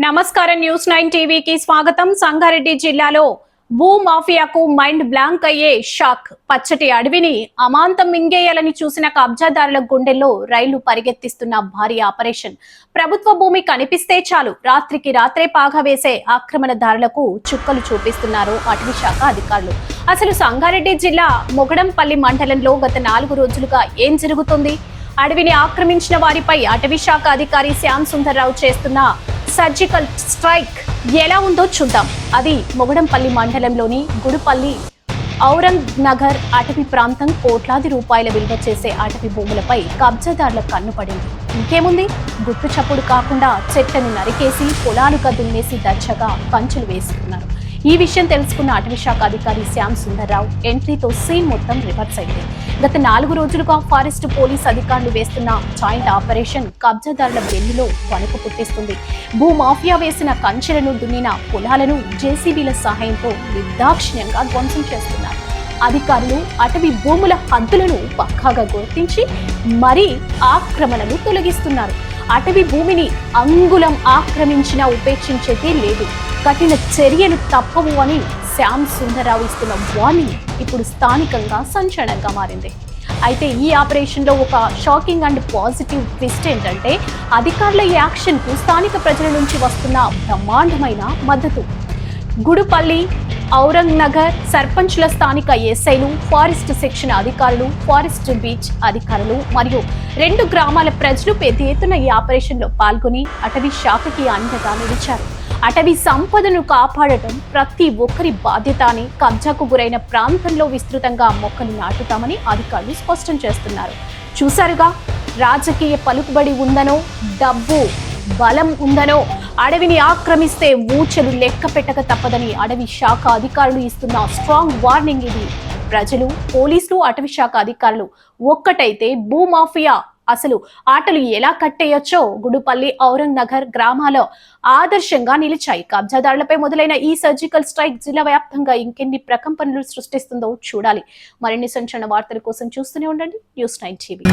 నమస్కారం న్యూస్ 9 టీవీకి స్వాగతం. సంగారెడ్డి జిల్లాలో భూ మాఫియాకు మైండ్ బ్లాంక్ అయ్యే షాక్. పచ్చటి అడవిని అమాంతం మింగేయాలని చూసిన కబ్జాదారుల గుండెల్లో రైళ్లు పరిగెత్తిస్తున్న భారీ ఆపరేషన్. ప్రభుత్వ భూమి కనిపిస్తే చాలు రాత్రికి రాత్రే పాగా వేసే ఆక్రమణదారులకు చుక్కలు చూపిస్తున్నారు అటవీ శాఖ అధికారులు. అసలు సంగారెడ్డి జిల్లా మొగడంపల్లి మండలంలో గత 4 రోజులుగా ఏం జరుగుతుంది? అడవిని ఆక్రమించిన వారిపై అటవీ శాఖ అధికారి శ్యామ్ సుందర్రావు చేస్తున్న సర్జికల్ స్ట్రైక్ ఎలా ఉందో చూద్దాం. అది మొగడంపల్లి మండలంలోని గుడుపల్లి ఔరంగ్ నగర్ అటవీ ప్రాంతం. కోట్లాది రూపాయల విలువ చేసే అటవీ భూములపై కబ్జాదారుల కన్నుపడింది. ఇంకేముంది, గుట్టు చప్పుడు కాకుండా చెట్లను నరికేసి పొలాలుగా దున్నేసి దర్జాగా కంచెలు వేసుకున్నారు. ఈ విషయం తెలుసుకున్న అటవీ శాఖ అధికారి శ్యామ్ సుందర్రావు ఎంట్రీతో సీన్ మొత్తం రివర్స్ అయింది. గత 4 రోజులుగా ఫారెస్ట్ పోలీస్ అధికారులు వేస్తున్న జాయింట్ ఆపరేషన్ కబ్జాదారుల వెన్నులో వణుకు పుట్టిస్తుంది. భూ మాఫియా వేసిన కంచెలను దున్నిన పొలాలను జేసీబీల సహాయంతో నిర్దాక్షిణ్యంగా ధ్వంసం చేస్తున్నారు. అధికారులు అటవీ భూముల హద్దులను పక్కాగా గుర్తించి మరీ ఆక్రమణలు తొలగిస్తున్నారు. అటవీ భూమిని అంగుళం ఆక్రమించినా ఉపేక్షించేదే లేదు. కఠిన చర్యలు తప్పవు అని శ్యామ్ సుందర్రావు ఇస్తున్న వార్నింగ్ ఇప్పుడు స్థానికంగా సంచలనంగా మారింది. అయితే ఈ ఆపరేషన్ లో ఒక షాకింగ్ అండ్ పాజిటివ్ ట్విస్ట్ ఏంటంటే అధికారుల ఈ యాక్షన్ కు స్థానిక ప్రజల నుంచి వస్తున్న బ్రహ్మాండమైన మద్దతు. గుడుపల్లి ఔరంగ్ నగర్ సర్పంచ్ల, స్థానిక ఎస్ఐలు, ఫారెస్ట్ సెక్షన్ అధికారులు, ఫారెస్ట్ బీచ్ అధికారులు మరియు 2 గ్రామాల ప్రజలు పెద్ద ఎత్తున ఈ ఆపరేషన్ లో పాల్గొని అటవీ శాఖకి అండగా నిలిచారు. అటవీ సంపదను కాపాడటం ప్రతి ఒక్కరి బాధ్యత అని, కబ్జాకు గురైన ప్రాంతంలో విస్తృతంగా మొక్కలు నాటుతామని అధికారులు స్పష్టం చేస్తున్నారు. చూసారుగా, రాజకీయ పలుకుబడి ఉందనో, డబ్బు బలం ఉందనో అడవిని ఆక్రమిస్తే ఊచలు లెక్క పెట్టక తప్పదని అటవీ శాఖ అధికారులు ఇస్తున్న స్ట్రాంగ్ వార్నింగ్ ఇది. ప్రజలు, పోలీసులు, అటవీ శాఖ అధికారులు ఒక్కటైతే భూమాఫియా అసలు ఆటలు ఎలా కట్టేయొచ్చో గుడుపల్లి ఔరంగ్ నగర్ గ్రామాల్లో ఆదర్శంగా నిలిచాయి. కబ్జాదారులపై మొదలైన ఈ సర్జికల్ స్ట్రైక్ జిల్లా వ్యాప్తంగా ఇంకెన్ని ప్రకంపనలు సృష్టిస్తుందో చూడాలి. మరిన్ని సంచలన వార్తల కోసం చూస్తూనే ఉండండి న్యూస్ 9 టీవీ.